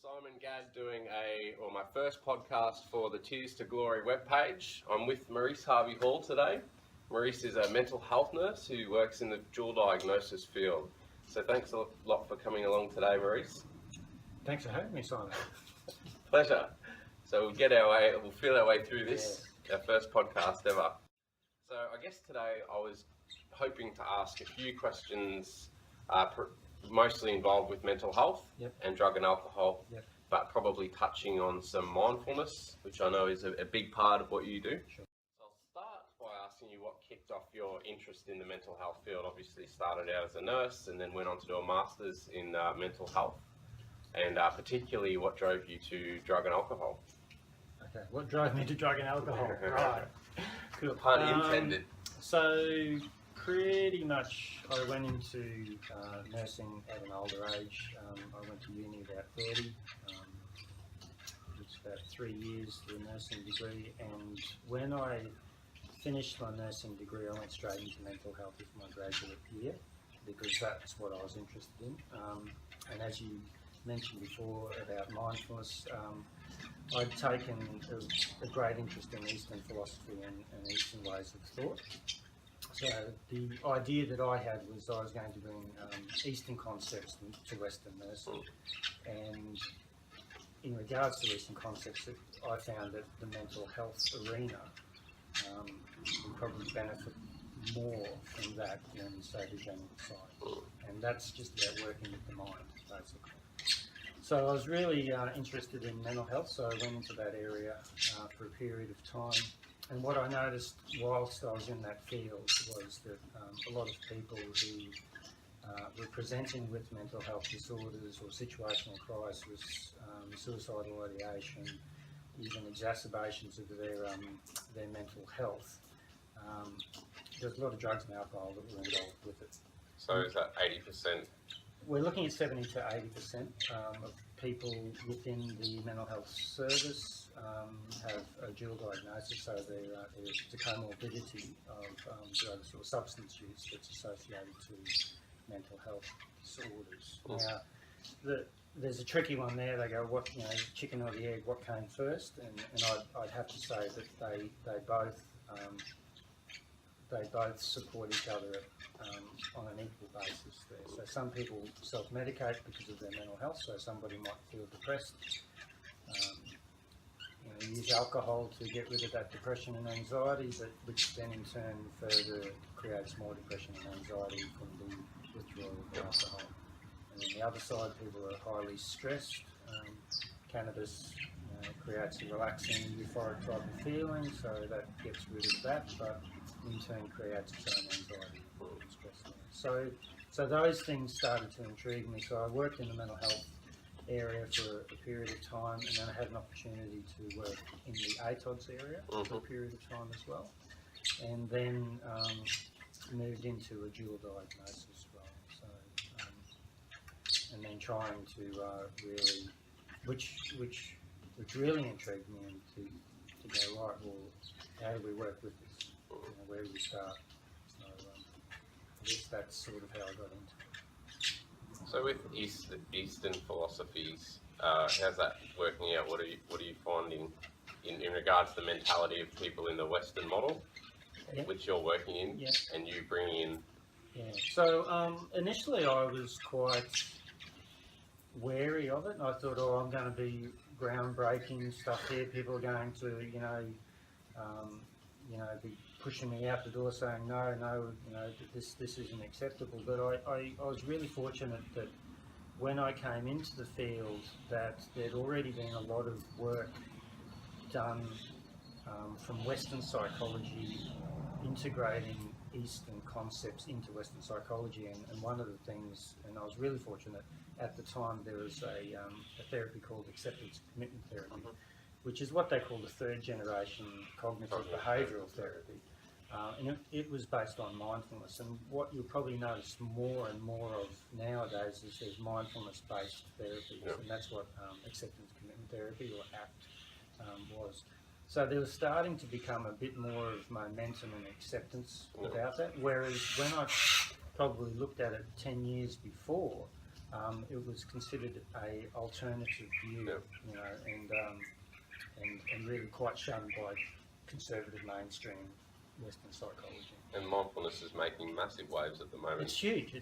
Simon Gadd doing my first podcast for the Tears to Glory webpage. I'm with Maurice Harvey-Hall today. Maurice is a mental health nurse who works in the dual diagnosis field. So thanks a lot for coming along today, Maurice. Thanks for having me, Simon. Pleasure. So we'll feel our way through this, our first podcast ever. So I guess today I was hoping to ask a few questions mostly involved with mental health and drug and alcohol, but probably touching on some mindfulness, which I know is a big part of what you do. Sure. So I'll start by asking you what kicked off your interest in the mental health field. Obviously started out as a nurse and then went on to do a master's in mental health, and particularly what drove you to drug and alcohol. Okay, what drove me to drug and alcohol? Right. Cool. Pun intended. So pretty much I went into nursing at an older age. I went to uni about 30. It's about 3 years for the nursing degree, and when I finished my nursing degree I went straight into mental health as my graduate year because that's what I was interested in. And as you mentioned before about mindfulness, I'd taken a great interest in Eastern philosophy and Eastern ways of thought. So the idea that I had was I was going to bring Eastern concepts to Western nursing, and in regards to Eastern concepts, I found that the mental health arena would probably benefit more from that than, say, the general side, and that's just about working with the mind, basically. So I was really interested in mental health, so I went into that area for a period of time. And what I noticed whilst I was in that field was that a lot of people who were presenting with mental health disorders or situational crisis, suicidal ideation, even exacerbations of their mental health, there's a lot of drugs and alcohol that were involved with it. So is that 80%? We're looking at 70 to 80% of people within the mental health service have a dual diagnosis, so there's a comorbidity of drugs or substance use that's associated to mental health disorders. Now, there's a tricky one there. They go, what, chicken or the egg, what came first? And I'd have to say that they both support each other on an equal basis there. So some people self-medicate because of their mental health, so somebody might feel depressed, use alcohol to get rid of that depression and anxiety, but which then in turn further creates more depression and anxiety from the withdrawal of alcohol. And on the other side, people are highly stressed. Cannabis creates a relaxing, euphoric type of feeling, so that gets rid of that, but in turn creates its own anxiety and stress. So those things started to intrigue me. So I worked in the mental health area for a period of time, and then I had an opportunity to work in the ATODS area for a period of time as well, and then moved into a dual diagnosis role. So, and then trying to really, which really intrigued me, and to go, right, well, how do we work with this? Where do we start? So I guess that's sort of how I got into it. So with Eastern philosophies, how's that working out? What are you finding in regards to the mentality of people in the Western model, which you're working in, and you bring in? Yeah. So initially I was quite wary of it, and I thought, I'm going to be groundbreaking stuff here. People are going to, be pushing me out the door saying, no, this isn't acceptable. But I was really fortunate that when I came into the field that there'd already been a lot of work done from Western psychology, integrating Eastern concepts into Western psychology. And one of the things, and I was really fortunate, at the time there was a therapy called acceptance commitment therapy, which is what they call the third generation cognitive behavioural therapy. And it was based on mindfulness. And what you'll probably notice more and more of nowadays is there's mindfulness-based therapies, and that's what acceptance commitment therapy, or ACT, was. So there was starting to become a bit more of momentum and acceptance about that, whereas when I probably looked at it 10 years before, it was considered a alternative view, Yep. you know, and really quite shunned by conservative mainstream Western psychology. And mindfulness is making massive waves at the moment. It's huge,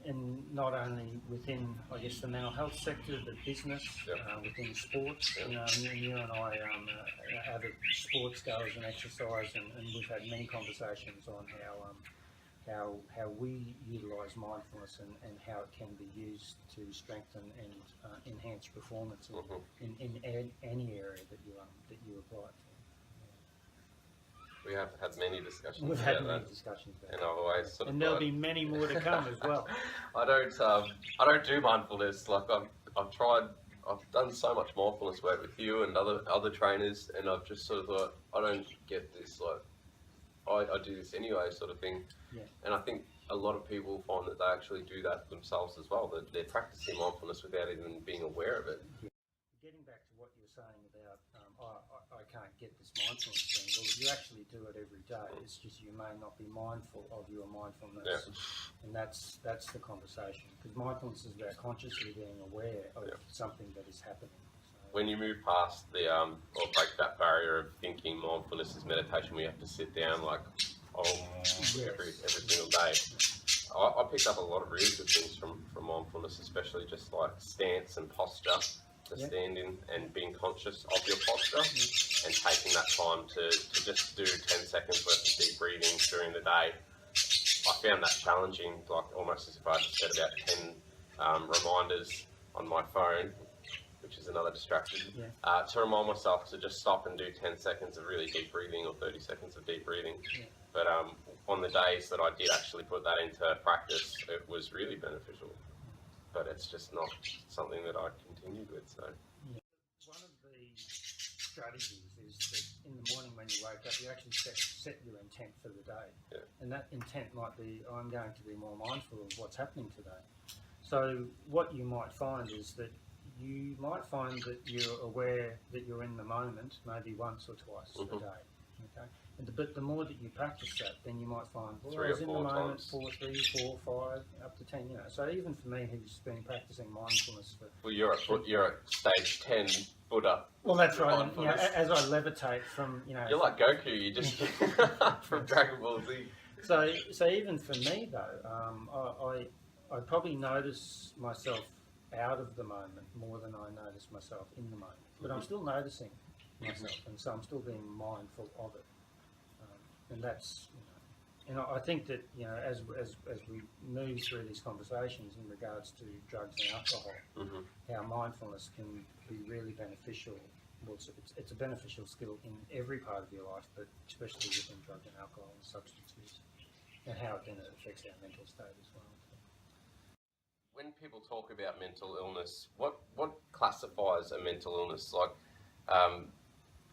and not only within, I guess, the mental health sector, but business, Yep. Within sports. Yep. You know, you and I are avid sports goers and exercise, and we've had many conversations on how we utilise mindfulness and how it can be used to strengthen and enhance performance in any area that you apply it to. We have had many discussions We've about had many that, discussions about and that. I've always sort of And there'll thought- be many more to come as well. I don't do mindfulness. Like I've done so much mindfulness work with you and other trainers, and I've just sort of thought, I don't get this. Like I do this anyway, sort of thing. Yeah. And I think a lot of people find that they actually do that themselves as well. That they're practicing mindfulness without even being aware of it. Yeah. Getting back to what you're saying about I can't get this mindfulness thing. Well, you actually do it every day. It's just you may not be mindful of your mindfulness, Yeah. and that's the conversation. Because mindfulness is about consciously being aware of something that is happening. So, When you move past the or break that barrier of thinking mindfulness is meditation, we have to sit down like every single day. I picked up a lot of really good things from mindfulness, especially just like stance and posture, to stand in and being conscious of your posture and taking that time to just do 10 seconds worth of deep breathing during the day. I found that challenging, like almost as if I had to set about 10 reminders on my phone, which is another distraction, to remind myself to just stop and do 10 seconds of really deep breathing or 30 seconds of deep breathing. Yeah. But on the days that I did actually put that into practice, it was really beneficial. But it's just not something that I continued with. So one of the strategies is that in the morning when you wake up, you actually set your intent for the day. Yeah. And that intent might be, I'm going to be more mindful of what's happening today. So what you might find is that you might find that you're aware that you're in the moment maybe once or twice a day. Okay? But the more that you practice that, then you might find, well, I was in the moment 4, 3, 4, 5, up to 10. You know, so even for me, who's been practicing mindfulness for you're at stage 10 Buddha. well, that's right. And, you know, Mindfulness. as I levitate from, You're like Goku. You just from Dragon Ball Z. So even for me though, I probably notice myself out of the moment more than I notice myself in the moment. But I'm still noticing myself, and so I'm still being mindful of it. And that's, you know, and I think that, you know, as we move through these conversations in regards to drugs and alcohol, how mindfulness can be really beneficial. Well, it's a beneficial skill in every part of your life, but especially within drug and alcohol and substance use, and how then it affects our mental state as well. When people talk about mental illness, what classifies a mental illness? Like,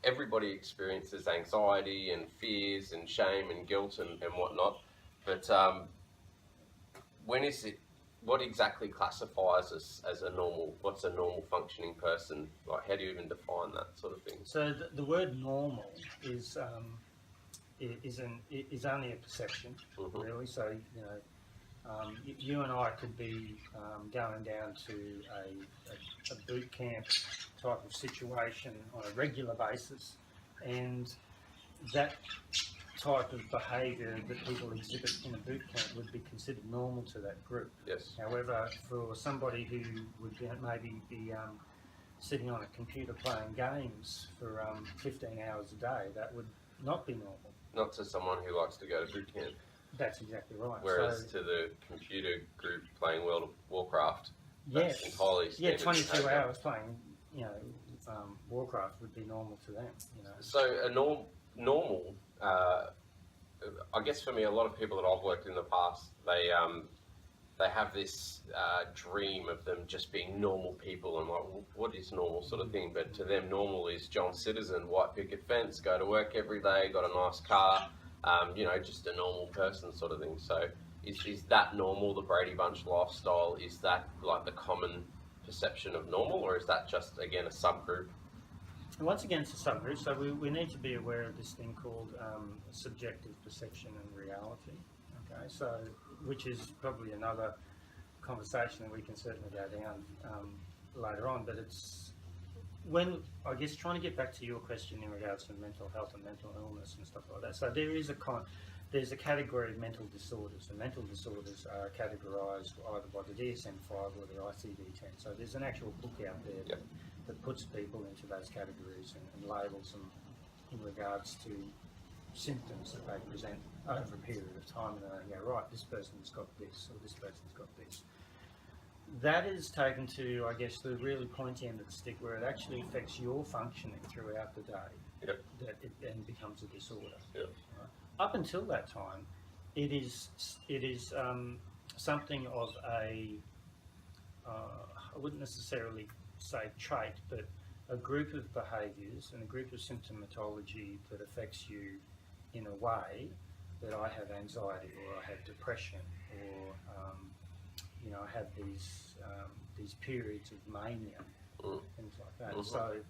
everybody experiences anxiety and fears and shame and guilt and whatnot, but what exactly classifies us as what's a normal functioning person? Like, how do you even define that sort of thing? So the word normal is only a perception, really. So, you know, you and I could be going down to a boot camp type of situation on a regular basis, and that type of behaviour that people exhibit in a boot camp would be considered normal to that group. Yes. However, for somebody who would maybe be sitting on a computer playing games for 15 hours a day, that would not be normal. Not to someone who likes to go to boot camp. That's exactly right. Whereas to the computer group playing World of Warcraft, yes, that's entirely standard 22 behaviour. hours playing, you know, Warcraft would be normal to them. You know. So a normal, I guess for me, a lot of people that I've worked in the past, they have this dream of them just being normal people, and like, what is normal sort of thing? But to them, normal is John Citizen, white picket fence, go to work every day, got a nice car, you know, just a normal person sort of thing. So is that normal, the Brady Bunch lifestyle? Is that like the common perception of normal, or is that just, again, a subgroup? And once again, it's a subgroup, so we need to be aware of this thing called subjective perception and reality. Okay, so which is probably another conversation that we can certainly go down later on. But it's when, I guess, trying to get back to your question in regards to mental health and mental illness and stuff like that. So there's a category of mental disorders, and mental disorders are categorised either by the DSM-5 or the ICD-10. So there's an actual book out there that puts people into those categories and labels them in regards to symptoms that they present over a period of time, and they go, right, this person's got this, or this person's got this. That is taken to, I guess, the really pointy end of the stick, where it actually affects your functioning throughout the day, that it then becomes a disorder. Right? Up until that time, it is something of a, I wouldn't necessarily say trait, but a group of behaviours and a group of symptomatology that affects you in a way that I have anxiety, or I have depression, or I have these periods of mania, things like that. So,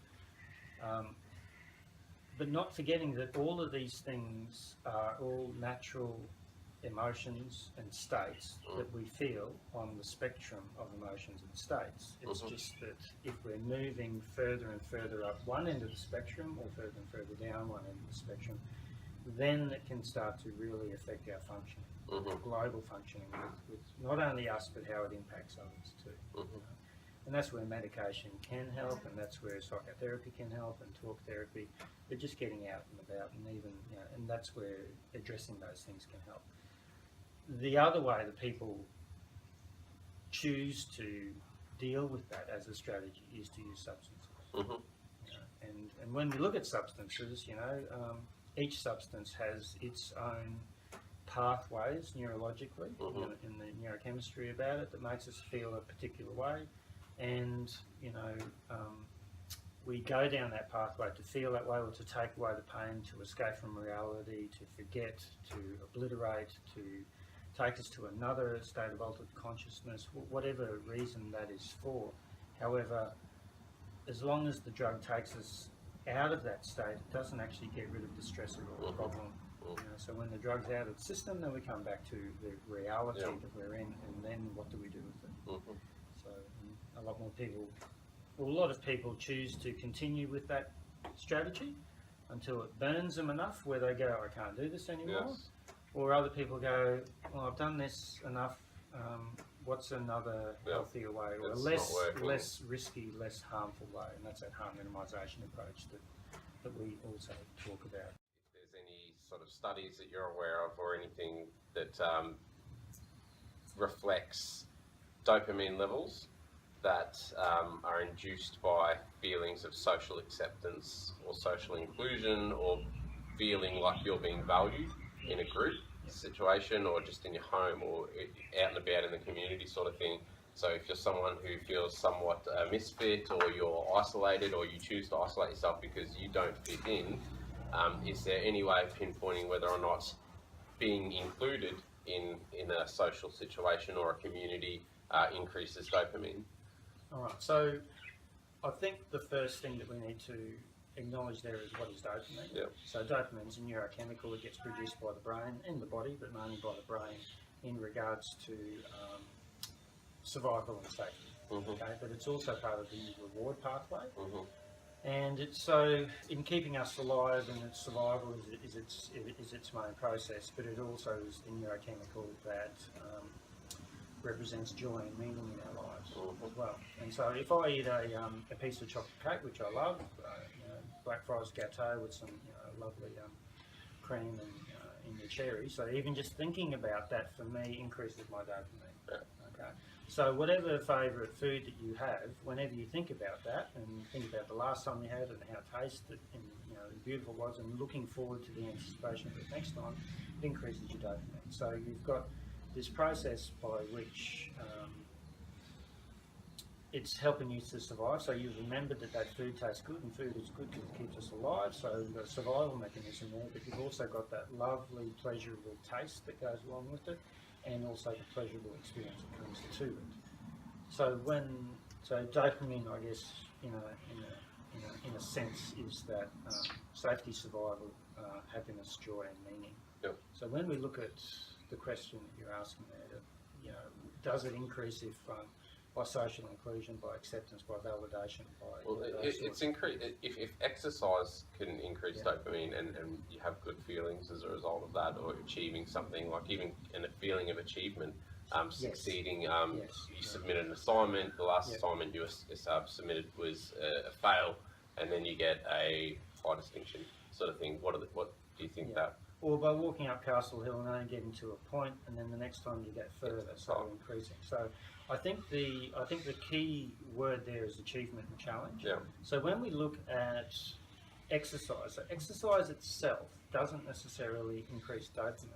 but not forgetting that all of these things are all natural emotions and states that we feel on the spectrum of emotions and states. It's just that if we're moving further and further up one end of the spectrum, or further and further down one end of the spectrum, then it can start to really affect our functioning, global functioning, with not only us, but how it impacts others too. You know? And that's where medication can help, and that's where psychotherapy can help, and talk therapy, but just getting out and about, and even, and that's where addressing those things can help. The other way that people choose to deal with that as a strategy is to use substances. And when we look at substances, each substance has its own pathways neurologically in the neurochemistry about it that makes us feel a particular way, and we go down that pathway to feel that way, or to take away the pain, to escape from reality, to forget, to obliterate, to take us to another state of altered consciousness, whatever reason that is for. However, as long as the drug takes us out of that state, it doesn't actually get rid of the stressor or the problem. So when the drug's out of the system, then we come back to the reality that we're in, and then what do we do with it? So a lot of people choose to continue with that strategy until it burns them enough where they go, I can't do this anymore. Or other people go, well, I've done this enough, what's another healthier way, or a less risky, less harmful way? And that's that harm minimisation approach that we also talk about. If there's any sort of studies that you're aware of, or anything that reflects dopamine levels that are induced by feelings of social acceptance or social inclusion, or feeling like you're being valued in a group situation, or just in your home, or out and about in the community sort of thing. So if you're someone who feels somewhat a misfit, or you're isolated, or you choose to isolate yourself because you don't fit in, is there any way of pinpointing whether or not being included in a social situation or a community increases dopamine? All right, so I think the first thing that we need to acknowledge there is, what is dopamine? So dopamine is a neurochemical that gets produced by the brain and the body, but mainly by the brain, in regards to survival and safety. Okay, but it's also part of the reward pathway, and it's so in keeping us alive, and its survival is its main process, but it also is the neurochemical that represents joy and meaning in our lives as well. And so if I eat a piece of chocolate cake, which I love, Black Forest gâteau with some lovely cream and in the cherry, so even just thinking about that for me increases my dopamine. Okay, so whatever favourite food that you have, whenever you think about that, and think about the last time you had it and how it tasted and how beautiful it was, and looking forward to the anticipation of it next time, it increases your dopamine. So you've got this process by which it's helping you to survive. So you've remembered that food tastes good, and food is good because it keeps us alive. So you've got a survival mechanism there, but you've also got that lovely, pleasurable taste that goes along with it, and also the pleasurable experience that comes to it. So dopamine, I guess, in a sense, is that safety, survival, happiness, joy, and meaning. So when we look at the question that you're asking there, does it increase if by social inclusion, by acceptance, by validation, by it's increased if exercise can increase dopamine and you have good feelings as a result of that, or achieving something, like even in a feeling of achievement, succeeding. You submitted an assignment. The last assignment you submitted was a fail, and then you get a high distinction sort of thing. What do you think that? Or by walking up Castle Hill and only getting to a point, and then the next time you get further, so increasing. So I think the key word there is achievement and challenge. Yeah. So when we look at exercise, so exercise itself doesn't necessarily increase dopamine.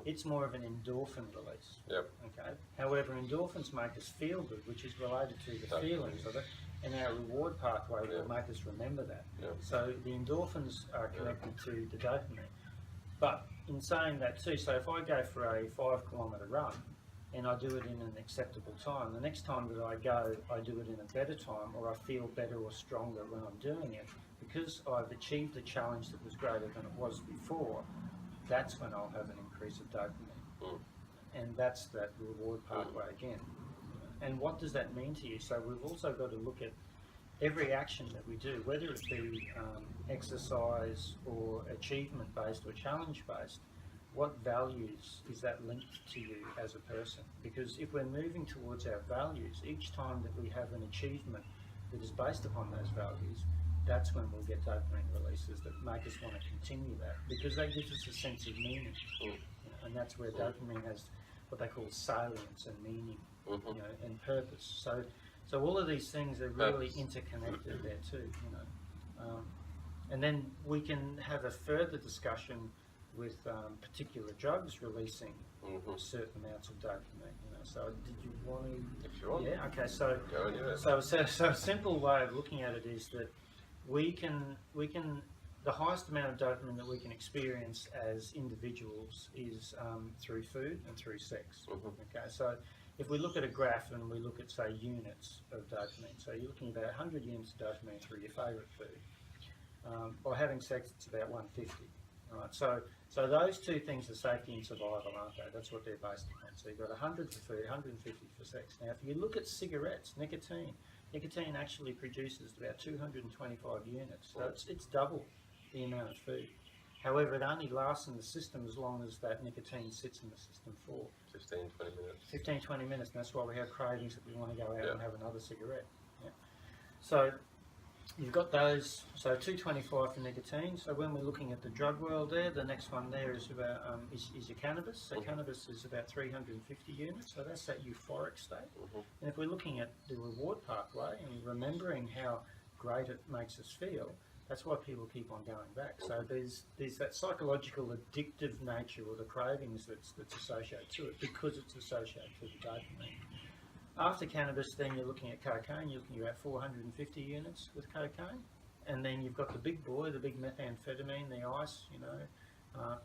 It's more of an endorphin release. Yep. Okay. However, endorphins make us feel good, which is related to the feelings of it, and our reward pathway will make us remember that. Yep. So the endorphins are connected to the dopamine. But in saying that too, so if I go for a 5 kilometre run and I do it in an acceptable time, the next time that I go, I do it in a better time, or I feel better or stronger when I'm doing it, because I've achieved a challenge that was greater than it was before. That's when I'll have an increase of dopamine. And that's that reward pathway again. And what does that mean to you? So we've also got to look at every action that we do, whether it be exercise or achievement-based or challenge-based, what values is that linked to you as a person? Because if we're moving towards our values, each time that we have an achievement that is based upon those values, that's when we'll get dopamine releases that make us want to continue that, because they give us a sense of meaning. And that's where dopamine has what they call salience and meaning, and purpose. So all of these things are really interconnected there too, and then we can have a further discussion with particular drugs releasing certain amounts of dopamine. So did you want to? If you want. Yeah. Okay. So go anywhere. So a simple way of looking at it is that we can the highest amount of dopamine that we can experience as individuals is through food and through sex. Okay. So if we look at a graph and we look at, say, units of dopamine, so you're looking at about 100 units of dopamine through your favourite food. By having sex, it's about 150. Right? So those two things are safety and survival, aren't they? That's what they're based upon. So you've got 100 for food, 150 for sex. Now, if you look at cigarettes, nicotine actually produces about 225 units. So it's double the amount of food. However, it only lasts in the system as long as that nicotine sits in the system for 15, 20 minutes. 15, 20 minutes, and that's why we have cravings that we want to go out and have another cigarette. Yeah. So you've got those, so 225 for nicotine. So when we're looking at the drug world there, the next one there is about is your cannabis. So cannabis is about 350 units, so that's that euphoric state. And if we're looking at the reward pathway and remembering how great it makes us feel, that's why people keep on going back. So there's that psychological addictive nature, or the cravings that's associated to it, because it's associated to the dopamine. After cannabis, then you're looking at cocaine. You're looking at about 450 units with cocaine. And then you've got the big boy, the big methamphetamine, the ice,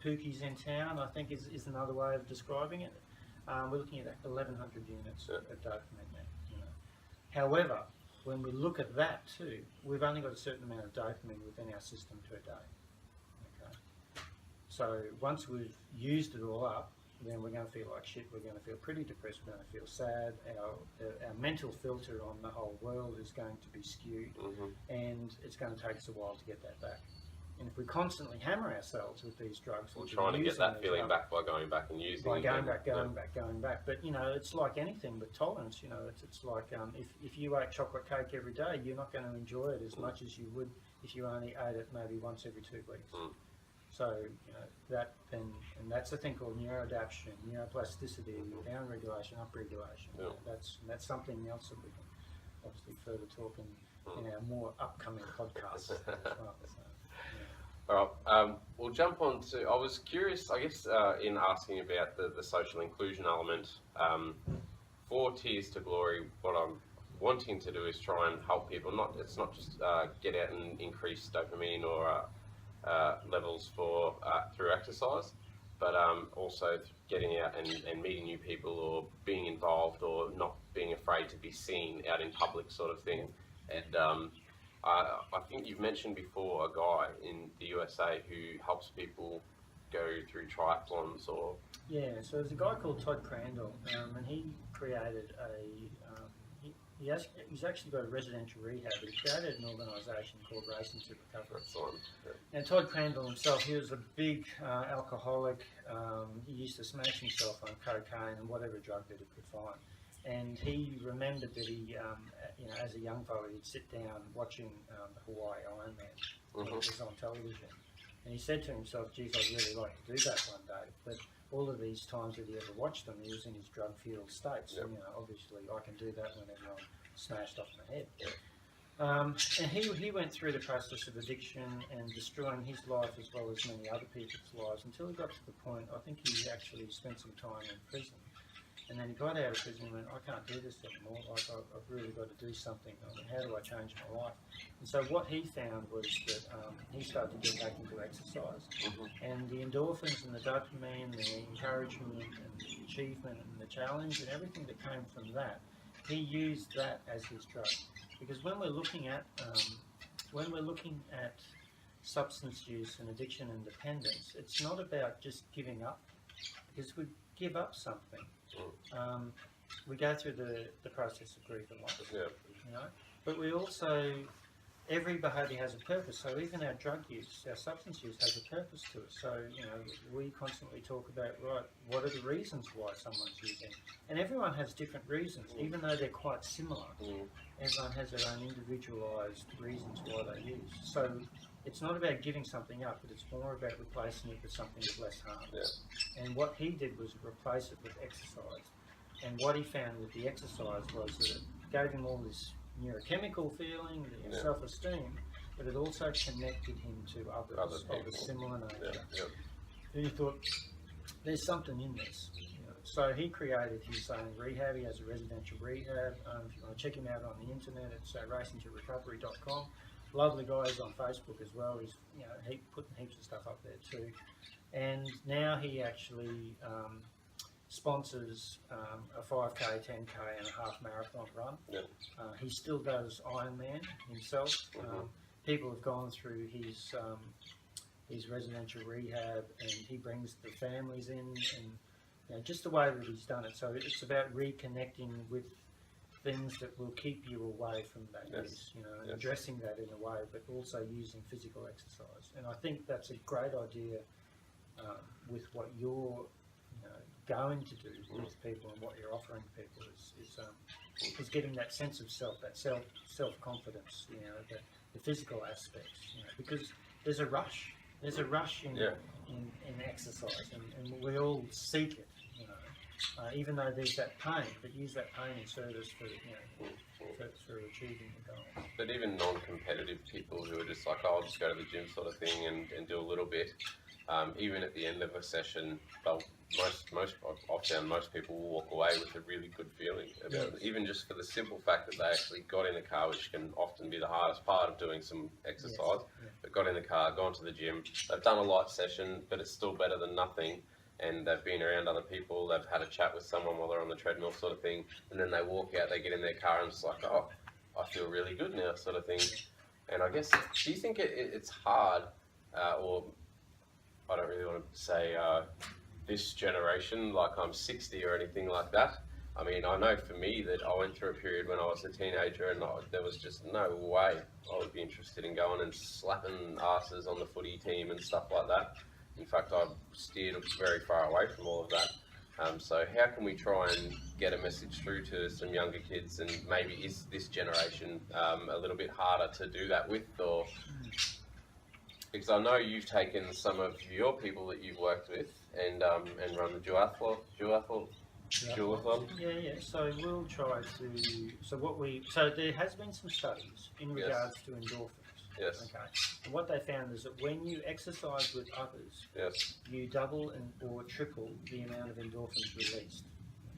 Pookie's in town, I think is another way of describing it. We're looking at 1,100 units of dopamine now. However, when we look at that too, we've only got a certain amount of dopamine within our system per day. Okay. So once we've used it all up, then we're going to feel like shit, we're going to feel pretty depressed, we're going to feel sad, our mental filter on the whole world is going to be skewed, and it's going to take us a while to get that back. And if we constantly hammer ourselves with these drugs, we're trying to get that feeling back by going back and using by going back. But it's like anything with tolerance. It's like if you ate chocolate cake every day, you're not going to enjoy it as much as you would if you only ate it maybe once every 2 weeks. So and that's a thing called neuroadaptation, neuroplasticity, downregulation, upregulation. That's something else that we can obviously further talk in our more upcoming podcasts as well. So. All right, we'll jump on to, I was curious, I guess, in asking about the social inclusion element. For Tears to Glory, what I'm wanting to do is try and help people. It's not just get out and increase dopamine or levels for through exercise, but also getting out and meeting new people, or being involved, or not being afraid to be seen out in public, sort of thing. And I think you've mentioned before a guy in the USA who helps people go through triathlons or? Yeah, so there's a guy called Todd Crandall, and he created he's actually got a residential rehab, but he created an organisation called Racing to Recovery. That's on. Yeah. And Todd Crandall himself, he was a big alcoholic. He used to smash himself on cocaine and whatever drug that he could find. And he remembered that he, as a young fella, he'd sit down watching the Hawaii Ironman when it was on television. And he said to himself, geez, I'd really like to do that one day. But all of these times that he ever watched them, he was in his drug-fueled state. So, obviously I can do that whenever I'm smashed off my head. And he went through the process of addiction and destroying his life as well as many other people's lives until he got to the point, I think he actually spent some time in prison. And then he got out of prison and went, I can't do this anymore. Like, I've really got to do something. I mean, how do I change my life? And so what he found was that he started to get back into exercise. And the endorphins and the dopamine, the encouragement and the achievement and the challenge and everything that came from that, he used that as his drug. Because when we're looking at substance use and addiction and dependence, it's not about just giving up. Because we give up something. We go through the process of grief and loss, but we also, every behaviour has a purpose. So even our drug use, our substance use has a purpose to it. So, we constantly talk about, right, what are the reasons why someone's using? And everyone has different reasons, even though they're quite similar. Everyone has their own individualised reasons why they use. So it's not about giving something up, but it's more about replacing it with something with less harm. And what he did was replace it with exercise. And what he found with the exercise was that it gave him all this neurochemical feeling, self-esteem, but it also connected him to others of a similar nature. And he thought, there's something in this. So he created his own rehab. He has a residential rehab. If you want to check him out on the internet, it's racingtorecovery.com. Lovely guys on Facebook as well. He's putting heaps of stuff up there too. And now he actually sponsors a 5K, 10K and a half marathon run. He still does Ironman himself. People have gone through his residential rehab, and he brings the families in, and just the way that he's done it. So it's about reconnecting with things that will keep you away from that use, and addressing that in a way, but also using physical exercise. And I think that's a great idea with what you're going to do with people and what you're offering people is getting that sense of self, that self-confidence, the physical aspects, because there's a rush in exercise, and we all seek it, even though there's that pain, but use that pain in service for achieving the goal. But even non-competitive people who are just like, oh, I'll just go to the gym sort of thing and do a little bit, even at the end of a session, I've found most people will walk away with a really good feeling about it, even just for the simple fact that they actually got in the car, which can often be the hardest part of doing some exercise, but got in the car, gone to the gym, they've done a light session, but it's still better than nothing. And they've been around other people, they've had a chat with someone while they're on the treadmill sort of thing, and then they walk out, they get in their car and it's like, oh, I feel really good now sort of thing. And I guess, do you think it's hard, or I don't really want to say this generation, like I'm 60 or anything like that. I mean, I know for me that I went through a period when I was a teenager and there was just no way I would be interested in going and slapping asses on the footy team and stuff like that. In fact, I've steered very far away from all of that. So how can we try and get a message through to some younger kids, and maybe is this generation a little bit harder to do that with, or because I know you've taken some of your people that you've worked with and run the duathlon. Yeah. So we'll try to. So there has been some studies in regards to endorphins. Yes. Okay. And what they found is that when you exercise with others, you double or triple the amount of endorphins released.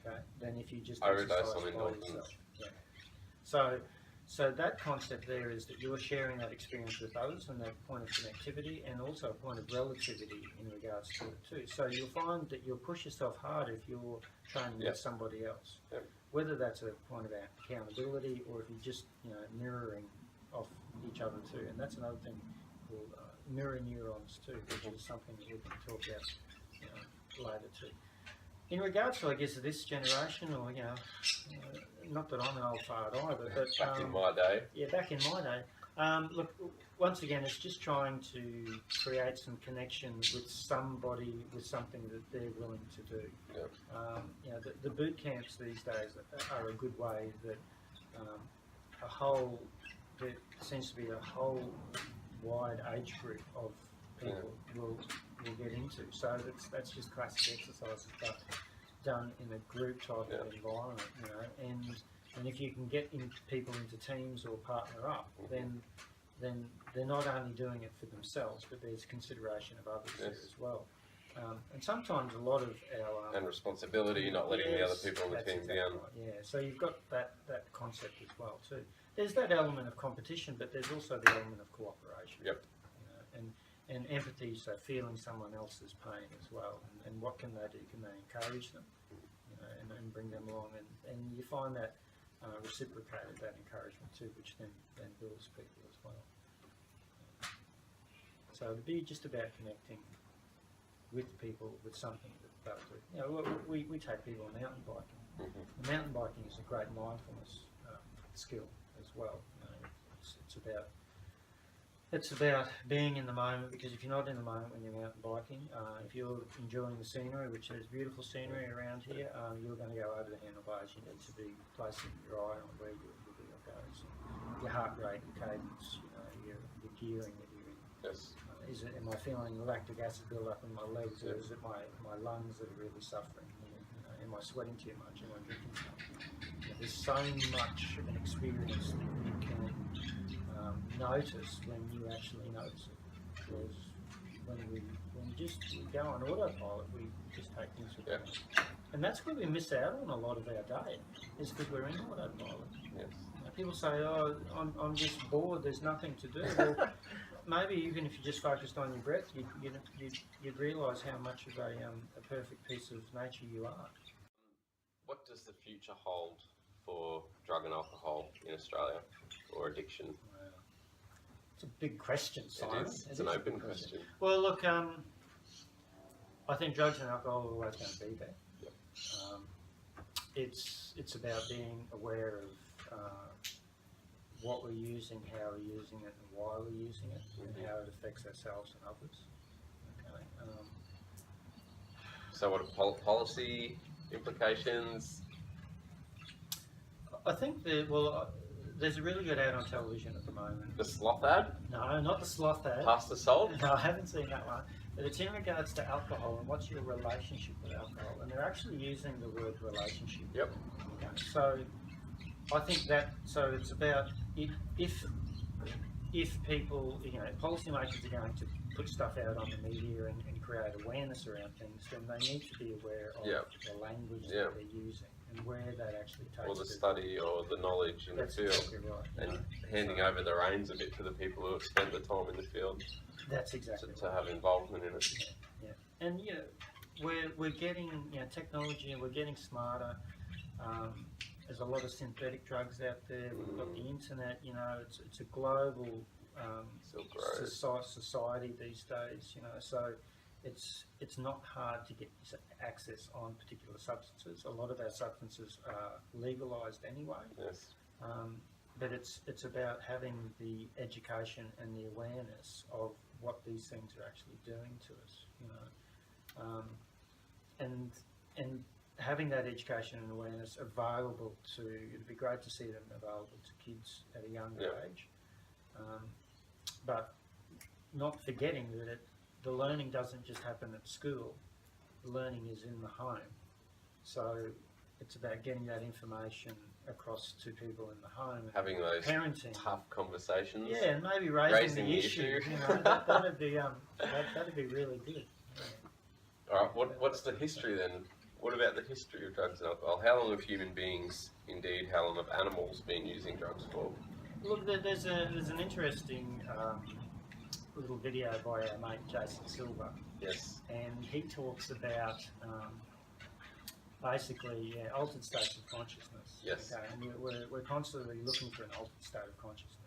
Okay. Than if you just exercise by yourself. Yeah. So that concept there is that you're sharing that experience with others and that point of connectivity, and also a point of relativity in regards to it too. So you'll find that you'll push yourself harder if you're training with somebody else. Whether that's a point of accountability or if you're just mirroring off each other too. And that's another thing called mirror neurons too, which is something that we can talk about later too. In regards to, I guess, this generation, or not that I'm an old fart either, but back in my day. Yeah, back in my day. Look, once again, it's just trying to create some connection with somebody, with something that they're willing to do. Yep. The boot camps these days are a good way that there seems to be a whole wide age group of people will get into. So that's just classic exercises, but done in a group type of environment, and if you can get people into teams or partner up, then they're not only doing it for themselves, but there's consideration of others there as well. And sometimes a lot of our and responsibility, not letting the other people on the team down. Right, yeah, so you've got that concept as well too. There's that element of competition, but there's also the element of cooperation. Yep. And empathy, so feeling someone else's pain as well, and what can they do? Can they encourage them, and bring them along? And you find that reciprocated, that encouragement too, which then builds people as well. So it'd be just about connecting with people with something that they'll do. We take people mountain biking. Mountain biking is a great mindfulness skill as well. It's about being in the moment, because if you're not in the moment when you're mountain biking, if you're enjoying the scenery, which is beautiful scenery around here, you're going to go over the handlebars. You need to be placing your eye on where your wheel goes. Your heart rate, your cadence, your gearing that you're in. Yes. Am I feeling lactic acid build up in my legs, or is it my lungs that are really suffering? Am I sweating too much? Am I drinking too much? There's so much of an experience that you can notice when you actually notice it. Because when we go on autopilot, we just take things for granted. And that's where we miss out on a lot of our day, is because we're in autopilot. Yes. People say, "Oh, I'm just bored. There's nothing to do." Well, maybe even if you just focused on your breath, you'd realise how much of a perfect piece of nature you are. What does the future hold for drug and alcohol in Australia, or addiction? Wow. It's a big question, Simon. It is. It's an open question. Well, look, I think drugs and alcohol are always going to be there. Yep. It's about being aware of what we're using, how we're using it, and why we're using it, and how it affects ourselves and others. Okay. So what are policy implications? I think there's a really good ad on television at the moment. The sloth ad? No, not the sloth ad. Pass the salt? No, I haven't seen that one. But it's in regards to alcohol and what's your relationship with alcohol. And they're actually using the word relationship. Yep. Okay. So I think it's about if people, policymakers are going to put stuff out on the media and create awareness around things, then they need to be aware of the language that they're using and where that actually takes. Or the study or the knowledge in the field. Exactly right. And handing over the reins a bit to the people who have spent the time in the field. That's exactly to have involvement in it. Yeah. And we're getting technology, and we're getting smarter. There's a lot of synthetic drugs out there. We've got the internet. It's a global society these days. So it's not hard to get access on particular substances. A lot of our substances are legalised anyway. Yes. But it's about having the education and the awareness of what these things are actually doing to us, and having that education and awareness available it'd be great to see them available to kids at a younger age, but not forgetting that the learning doesn't just happen at school. The learning is in the home, so it's about getting that information across to people in the home, having those parenting, tough conversations. Yeah, and maybe raising the issue. That'd be really good. Yeah. All right. What's the history then? What about the history of drugs and alcohol? How long have human beings, indeed, how long have animals been using drugs for? Look, there's an interesting little video by our mate Jason Silver. Yes. And he talks about basically altered states of consciousness. Yes. Okay, and we're constantly looking for an altered state of consciousness.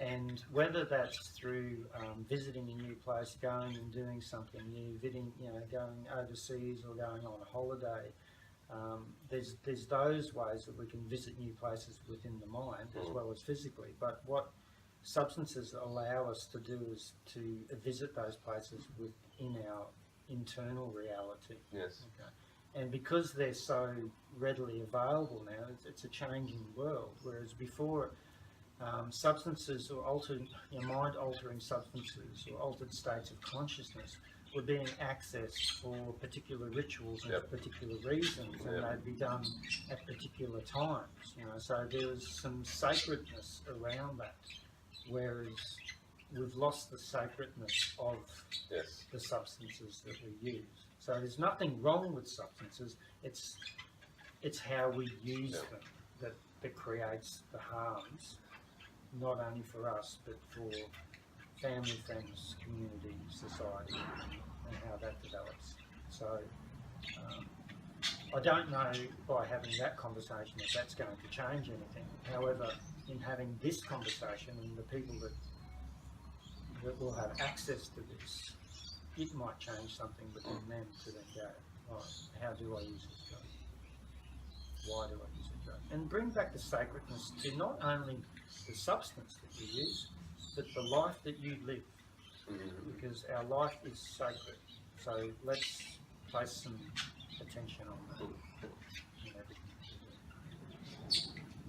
And whether that's through visiting a new place, going and doing something new, going overseas or going on a holiday, there's those ways that we can visit new places within the mind as well as physically. But what substances allow us to do is to visit those places within our internal reality. Yes. Okay. And because they're so readily available now, it's a changing world. Whereas before, substances or mind-altering substances or altered states of consciousness were being accessed for particular rituals and for particular reasons, and they'd be done at particular times. So there was some sacredness around that, whereas we've lost the sacredness of the substances that we use. So there's nothing wrong with substances. It's how we use them that creates the harms, not only for us, but for family, friends, community, society, and how that develops. So I don't know by having that conversation if that's going to change anything. However, in having this conversation and the people that will have access to this, it might change something within them to then go, right, how do I use this drug? Why do I use a drug? And bring back the sacredness to not only the substance that you use, but the life that you live. Because our life is sacred. So let's place some attention on that.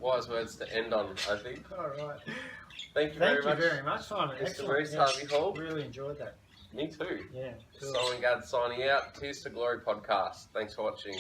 Wise words to end on, I think. All right. Thank you very much, Simon. Mr. Maurice, Harvey-Hall. Really enjoyed that. Me too. Yeah. Cool. Simon Gadd signing out. Tears to Glory podcast. Thanks for watching.